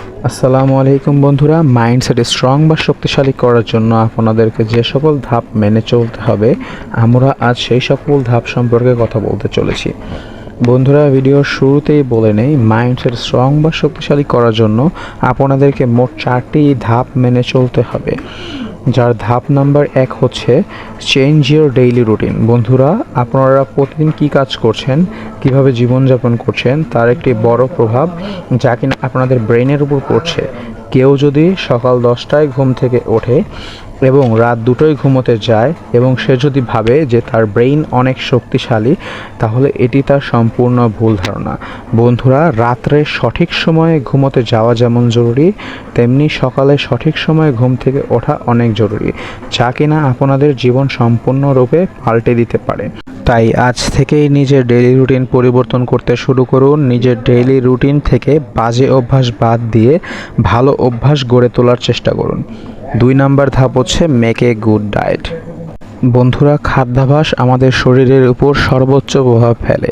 আসসালামু আলাইকুম বন্ধুরা, মাইন্ডসেট স্ট্রং বা শক্তিশালী করার জন্য আপনাদেরকে যে সকল ধাপ মেনে চলতে হবে, আমরা আজ সেই সকল ধাপ সম্পর্কে কথা বলতে চলেছি। বন্ধুরা, ভিডিওর শুরুতেই বলে নেই, মাইন্ডসেট স্ট্রং বা শক্তিশালী করার জন্য আপনাদেরকে মোট 4টি ধাপ মেনে চলতে হবে। যার ধাপ নাম্বার 1 হচ্ছে চেঞ্জ ইউর ডেইলি রুটিন। বন্ধুরা, আপনারা প্রতিদিন কী কাজ করছেন, কিভাবে জীবনযাপন করছেন, তার একটি বড় প্রভাব যা কিনা আপনাদের ব্রেনের উপর পড়ছে। কেউ যদি সকাল 10টায় ঘুম থেকে ওঠে এবং রাত 2টোয় ঘুমোতে যায় এবং সে যদি ভাবে যে তার ব্রেইন অনেক শক্তিশালী, তাহলে এটি তার সম্পূর্ণ ভুল ধারণা। বন্ধুরা, রাত্রে সঠিক সময়ে ঘুমোতে যাওয়া যেমন জরুরি, তেমনি সকালে সঠিক সময়ে ঘুম থেকে ওঠা অনেক জরুরি, যা কিনা আপনাদের জীবন সম্পূর্ণরূপে পাল্টে দিতে পারে। তাই আজ থেকেই নিজের ডেইলি রুটিন পরিবর্তন করতে শুরু করুন। নিজের ডেইলি রুটিন থেকে বাজে অভ্যাস বাদ দিয়ে ভালো অভ্যাস গড়ে তোলার চেষ্টা করুন। 2 নাম্বার ধাপ হচ্ছে মেক এ গুড ডায়েট। বন্ধুরা, খাদ্যাভ্যাস আমাদের শরীরের উপর সর্বোচ্চ প্রভাব ফেলে।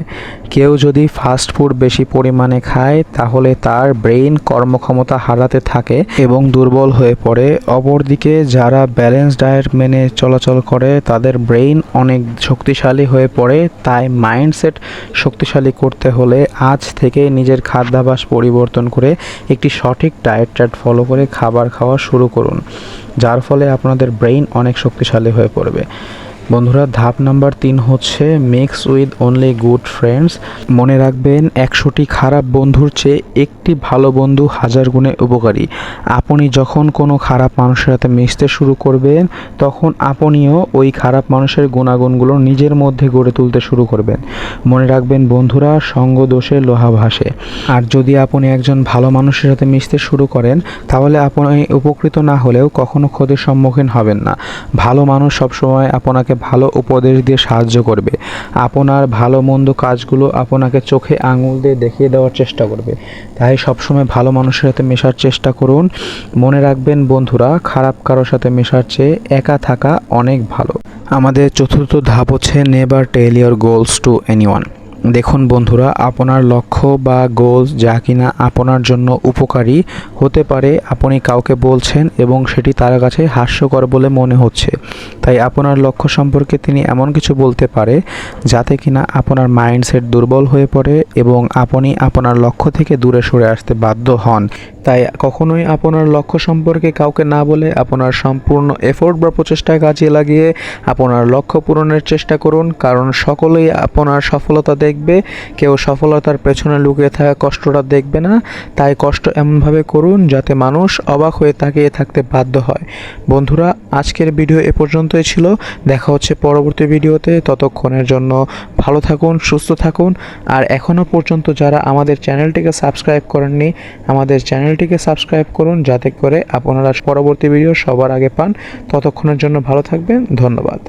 কেউ যদি ফাস্ট ফুড বেশি পরিমাণে খায়, তাহলে তার ব্রেইন কর্মক্ষমতা হারাতে থাকে এবং দুর্বল হয়ে পড়ে। অপরদিকে যারা ব্যালেন্স ডায়েট মেনে চলাচল করে, তাদের ব্রেইন অনেক শক্তিশালী হয়ে পড়ে। তাই মাইন্ডসেট শক্তিশালী করতে হলে আজ থেকে নিজের খাদ্যাভ্যাস পরিবর্তন করে একটি সঠিক ডায়েট চার্ট ফলো করে খাবার খাওয়া শুরু করুন, যার ফলে আপনাদের ব্রেইন অনেক শক্তিশালী হয়ে পড়বে। বন্ধুরা, ধাপ নাম্বার 3 হচ্ছে mix with only good friends. মনে রাখবেন, 100টি খারাপ বন্ধুর চেয়ে একটি ভালো বন্ধু 1000 গুণে উপকারী। আপনি যখন কোনো খারাপ মানুষের সাথে মিশতে শুরু করবেন, তখন আপনিও ওই খারাপ মানুষের গুণাগুণগুলো নিজের মধ্যে গড়ে তুলতে শুরু করবেন। মনে রাখবেন বন্ধুরা, সঙ্গ দোষে লোহা ভাসে। আর যদি আপনি একজন ভালো মানুষের সাথে মিশতে শুরু করেন, তাহলে আপনি উপকৃত না হলেও কখনো ক্ষতির সম্মুখীন হবেন না। ভালো মানুষ সবসময় আপনাকে ভালো উপদেশ দিয়ে সাহায্য করবে। আপনার ভালো মন্দ কাজগুলো আপনাকে চোখে আঙুল দিয়ে দেখিয়ে দেওয়ার চেষ্টা করবে। তাই সবসময় ভালো মানুষের সাথে মেশার চেষ্টা করুন। মনে রাখবেন বন্ধুরা, খারাপ কারোর সাথে মেশার চেয়ে একা থাকা অনেক ভালো। আমাদের চতুর্থ ধাপ হচ্ছে never tell your goals to anyone. দেখুন বন্ধুরা, আপনার লক্ষ্য বা গোলস যা কিনা আপনার জন্য উপকারী হতে পারে, আপনি কাউকে বলছেন এবং সেটি তার কাছে হাস্যকর বলে মনে হচ্ছে। তাই আপনার লক্ষ্য সম্পর্কে তিনি এমন কিছু বলতে পারে যাতে কিনা আপনার মাইন্ডসেট দুর্বল হয়ে পড়ে এবং আপনি আপনার লক্ষ্য থেকে দূরে সরে আসতে বাধ্য হন। তাই কখনোই আপনার লক্ষ্য সম্পর্কে কাউকে না বলে আপনার সম্পূর্ণ এফোর্ট বা প্রচেষ্টা কাজে লাগিয়ে আপনার লক্ষ্য পূরণের চেষ্টা করুন। কারণ সকলেই আপনার সফলতা দেখবে, কেউ সফলতার পেছনে লুকিয়ে থাকা কষ্টটা দেখবে না। তাই কষ্ট এমনভাবে করুন যাতে মানুষ অবাক হয়ে তাকিয়ে থাকতে বাধ্য হয়। বন্ধুরা, আজকের ভিডিও এ পর্যন্তই ছিল। দেখা হচ্ছে পরবর্তী ভিডিওতে। ততক্ষণের জন্য ভালো থাকুন, সুস্থ থাকুন। আর এখনও পর্যন্ত যারা আমাদের চ্যানেলটিকে সাবস্ক্রাইব করেননি, আমাদের চ্যানেলটিকে সাবস্ক্রাইব করুন, যাতে করে আপনারা পরবর্তী ভিডিও সবার আগে পান। ততক্ষণের জন্য ভালো থাকবেন। ধন্যবাদ।